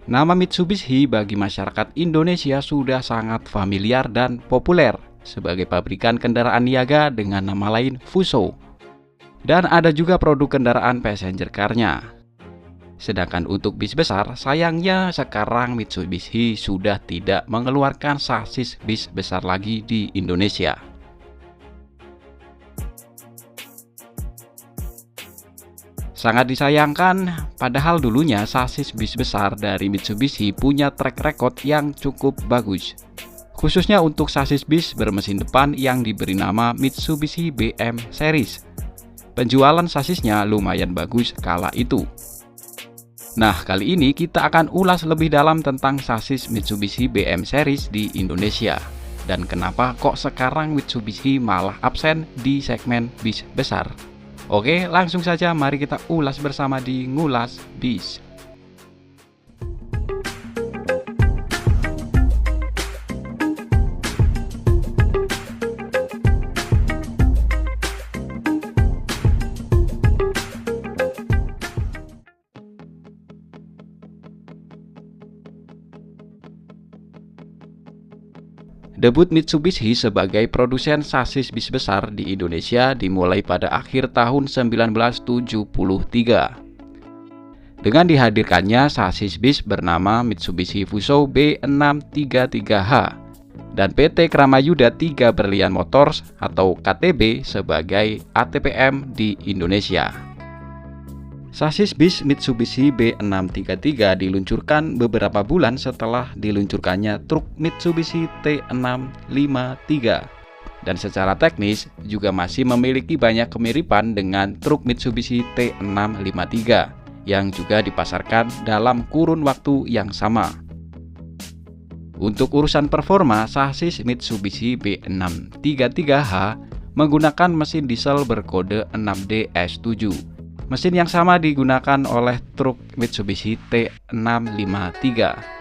Nama Mitsubishi bagi masyarakat Indonesia sudah sangat familiar dan populer sebagai pabrikan kendaraan niaga dengan nama lain Fuso. Dan ada juga produk kendaraan passenger car-nya. Sedangkan untuk bis besar, sayangnya sekarang Mitsubishi sudah tidak mengeluarkan sasis bis besar lagi di Indonesia. Sangat disayangkan, padahal dulunya sasis bis besar dari Mitsubishi punya track record yang cukup bagus. Khususnya untuk sasis bis bermesin depan yang diberi nama Mitsubishi BM Series. Penjualan sasisnya lumayan bagus kala itu. Nah, kali ini kita akan ulas lebih dalam tentang sasis Mitsubishi BM Series di Indonesia. Dan kenapa kok sekarang Mitsubishi malah absen di segmen bis besar. Oke, langsung saja mari kita ulas bersama di Ngulas Bis. Debut Mitsubishi sebagai produsen sasis bis besar di Indonesia dimulai pada akhir tahun 1973. Dengan dihadirkannya sasis bis bernama Mitsubishi Fuso B633H dan PT Kramayuda 3 Berlian Motors atau KTB sebagai ATPM di Indonesia. Sasis bis Mitsubishi B633 diluncurkan beberapa bulan setelah diluncurkannya truk Mitsubishi T653 dan secara teknis juga masih memiliki banyak kemiripan dengan truk Mitsubishi T653 yang juga dipasarkan dalam kurun waktu yang sama. Untuk urusan performa, sasis Mitsubishi B633H menggunakan mesin diesel berkode 6DS7. Mesin yang sama digunakan oleh truk Mitsubishi T653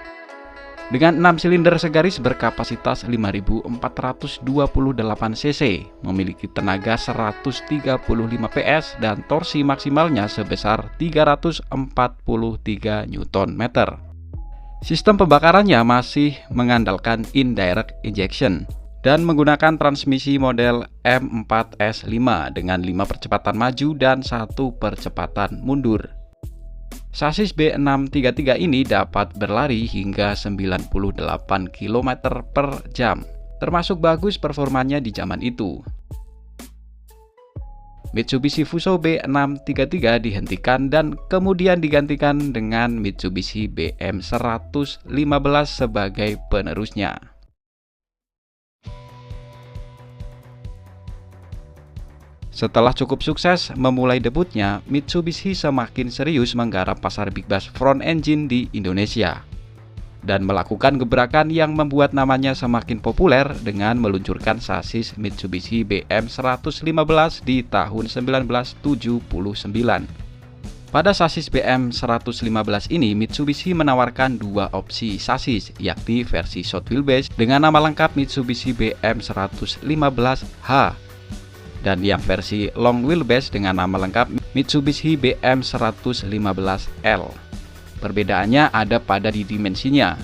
dengan 6 silinder segaris berkapasitas 5.428 cc, memiliki tenaga 135 PS dan torsi maksimalnya sebesar 343 Nm. Sistem pembakarannya masih mengandalkan indirect injection dan menggunakan transmisi model M4S5 dengan 5 percepatan maju dan 1 percepatan mundur. Sasis B633 ini dapat berlari hingga 98 km per jam, termasuk bagus performanya di zaman itu. Mitsubishi Fuso B633 dihentikan dan kemudian digantikan dengan Mitsubishi BM115 sebagai penerusnya. Setelah cukup sukses memulai debutnya, Mitsubishi semakin serius menggarap pasar big bass front engine di Indonesia dan melakukan gebrakan yang membuat namanya semakin populer dengan meluncurkan sasis Mitsubishi BM115 di tahun 1979. Pada sasis BM115 ini, Mitsubishi menawarkan dua opsi sasis, yakni versi short wheelbase dengan nama lengkap Mitsubishi BM115H dan yang versi long wheelbase dengan nama lengkap Mitsubishi BM115L. Perbedaannya ada pada di dimensinya.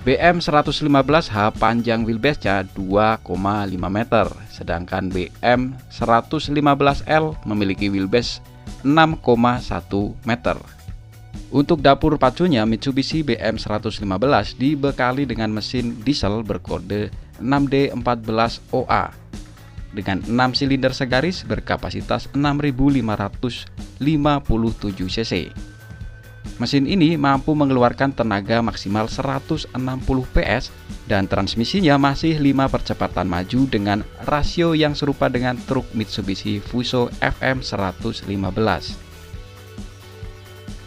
BM115H panjang wheelbase-nya 2,5 meter, sedangkan BM115L memiliki wheelbase 6,1 meter. Untuk dapur pacunya, Mitsubishi BM115 dibekali dengan mesin diesel berkode 6D14OA dengan 6 silinder segaris berkapasitas 6.557 cc. Mesin ini mampu mengeluarkan tenaga maksimal 160 PS dan transmisinya masih 5 percepatan maju dengan rasio yang serupa dengan truk Mitsubishi Fuso FM115.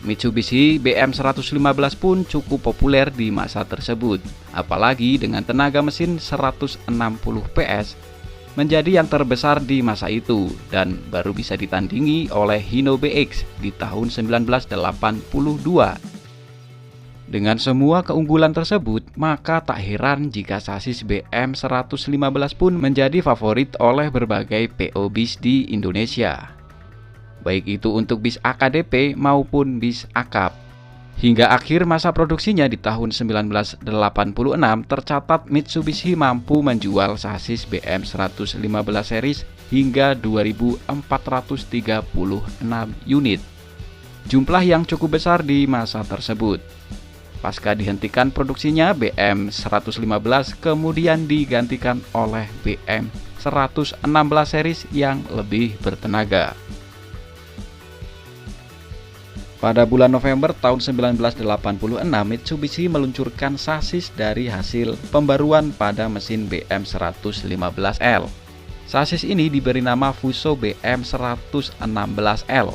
Mitsubishi BM115 pun cukup populer di masa tersebut, apalagi dengan tenaga mesin 160 PS menjadi yang terbesar di masa itu dan baru bisa ditandingi oleh Hino BX di tahun 1982. Dengan semua keunggulan tersebut, maka tak heran jika sasis BM115 pun menjadi favorit oleh berbagai PO bis di Indonesia, baik itu untuk bis AKDP maupun bis akap. Hingga akhir masa produksinya di tahun 1986, tercatat Mitsubishi mampu menjual sasis BM 115 series hingga 2.436 unit. Jumlah yang cukup besar di masa tersebut. Pasca dihentikan produksinya, BM 115 kemudian digantikan oleh BM 116 series yang lebih bertenaga. Pada bulan November tahun 1986, Mitsubishi meluncurkan sasis dari hasil pembaruan pada mesin BM 115L. Sasis ini diberi nama Fuso BM 116L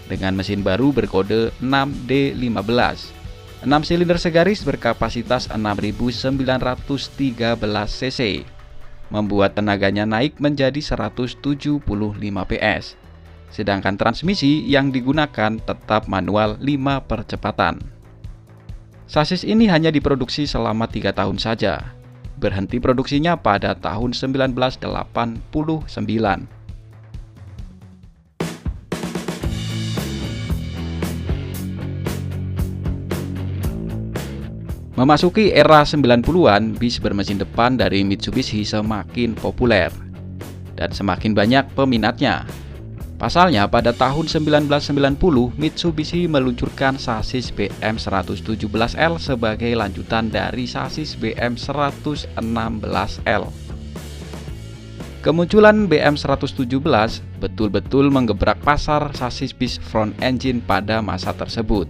dengan mesin baru berkode 6D15. 6 silinder segaris berkapasitas 6.913 cc, membuat tenaganya naik menjadi 175 PS. Sedangkan transmisi yang digunakan tetap manual 5 percepatan. Sasis ini hanya diproduksi selama 3 tahun saja. Berhenti produksinya pada tahun 1989. Memasuki era 90-an, bis bermesin depan dari Mitsubishi semakin populer dan semakin banyak peminatnya. Pasalnya, pada tahun 1990, Mitsubishi meluncurkan sasis BM 117L sebagai lanjutan dari sasis BM 116L. Kemunculan BM 117 betul-betul menggebrak pasar sasis bis front engine pada masa tersebut,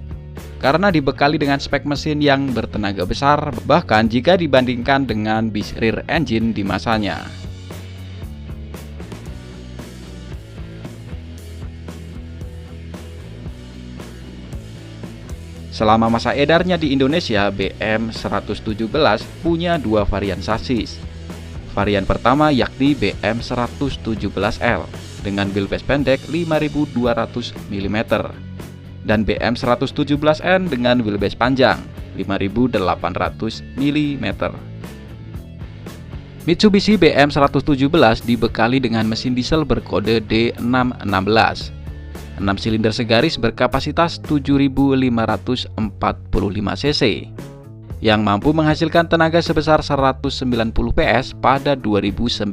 karena dibekali dengan spek mesin yang bertenaga besar, bahkan jika dibandingkan dengan bis rear engine di masanya. Selama masa edarnya di Indonesia, BM 117 punya 2 varian sasis. Varian pertama yakni BM 117L dengan wheelbase pendek 5.200 mm dan BM 117N dengan wheelbase panjang 5.800 mm. Mitsubishi BM 117 dibekali dengan mesin diesel berkode D616. 6 silinder segaris berkapasitas 7.545 cc yang mampu menghasilkan tenaga sebesar 190 PS pada 2.900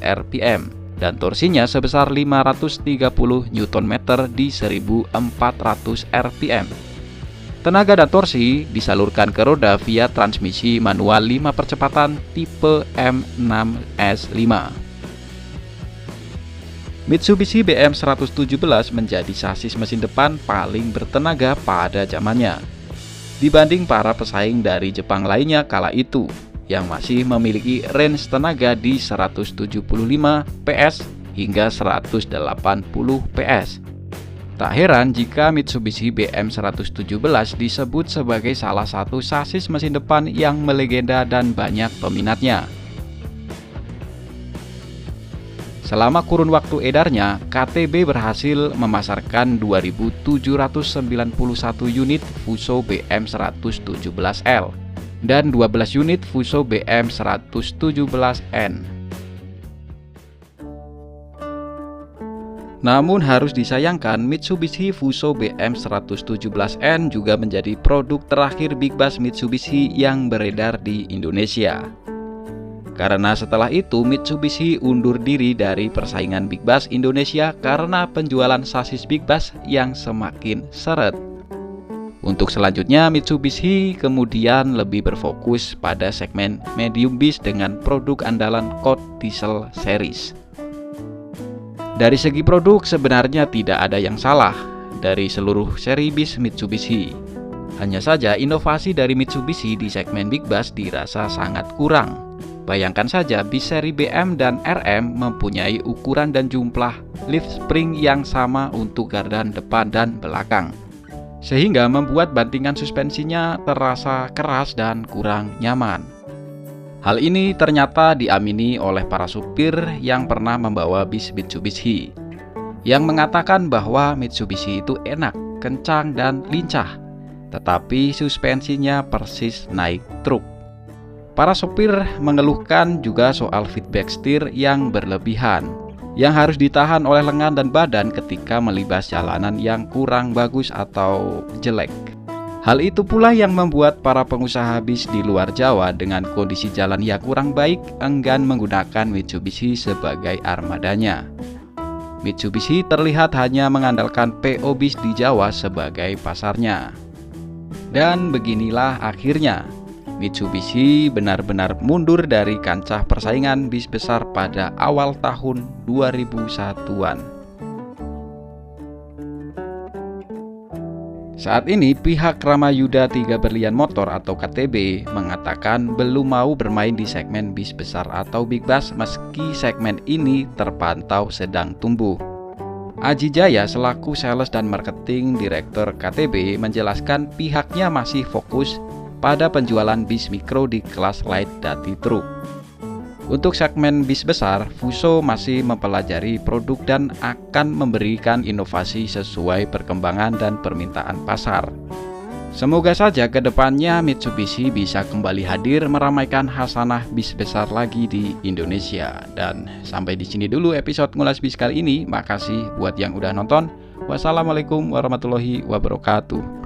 rpm dan torsinya sebesar 530 Nm di 1.400 rpm. Tenaga dan torsi disalurkan ke roda via transmisi manual 5 percepatan tipe M6S5. Mitsubishi BM 117 menjadi sasis mesin depan paling bertenaga pada zamannya, dibanding para pesaing dari Jepang lainnya kala itu, yang masih memiliki range tenaga di 175 PS hingga 180 PS. Tak heran jika Mitsubishi BM 117 disebut sebagai salah satu sasis mesin depan yang melegenda dan banyak peminatnya. Selama kurun waktu edarnya, KTB berhasil memasarkan 2.791 unit Fuso BM 117L dan 12 unit Fuso BM 117N. Namun harus disayangkan, Mitsubishi Fuso BM 117N juga menjadi produk terakhir Big Bass Mitsubishi yang beredar di Indonesia. Karena setelah itu Mitsubishi undur diri dari persaingan Big Bass Indonesia karena penjualan sasis Big Bass yang semakin seret. Untuk selanjutnya, Mitsubishi kemudian lebih berfokus pada segmen medium bis dengan produk andalan Code Diesel Series. Dari segi produk sebenarnya tidak ada yang salah dari seluruh seri bis Mitsubishi. Hanya saja inovasi dari Mitsubishi di segmen Big Bass dirasa sangat kurang. Bayangkan saja bis seri BM dan RM mempunyai ukuran dan jumlah lift spring yang sama untuk gardan depan dan belakang, sehingga membuat bantingan suspensinya terasa keras dan kurang nyaman. Hal ini ternyata diamini oleh para supir yang pernah membawa bis Mitsubishi, yang mengatakan bahwa Mitsubishi itu enak, kencang, dan lincah, tetapi suspensinya persis naik truk. Para sopir mengeluhkan juga soal feedback setir yang berlebihan, yang harus ditahan oleh lengan dan badan ketika melibas jalanan yang kurang bagus atau jelek. Hal itu pula yang membuat para pengusaha bis di luar Jawa dengan kondisi jalan yang kurang baik enggan menggunakan Mitsubishi sebagai armadanya. Mitsubishi terlihat hanya mengandalkan PO bis di Jawa sebagai pasarnya. Dan beginilah akhirnya, Mitsubishi benar-benar mundur dari kancah persaingan bis besar pada awal tahun 2001-an. Saat ini pihak Ramayuda 3 Berlian Motor atau KTB mengatakan belum mau bermain di segmen bis besar atau big bus meski segmen ini terpantau sedang tumbuh. Aji Jaya selaku Sales dan Marketing Direktur KTB menjelaskan pihaknya masih fokus pada penjualan bis mikro di kelas light duty truck. Untuk segmen bis besar, Fuso masih mempelajari produk dan akan memberikan inovasi sesuai perkembangan dan permintaan pasar. Semoga saja ke depannya Mitsubishi bisa kembali hadir meramaikan khasanah bis besar lagi di Indonesia. Dan sampai di sini dulu episode Ngulas Bis kali ini. Makasih buat yang udah nonton. Wassalamualaikum warahmatullahi wabarakatuh.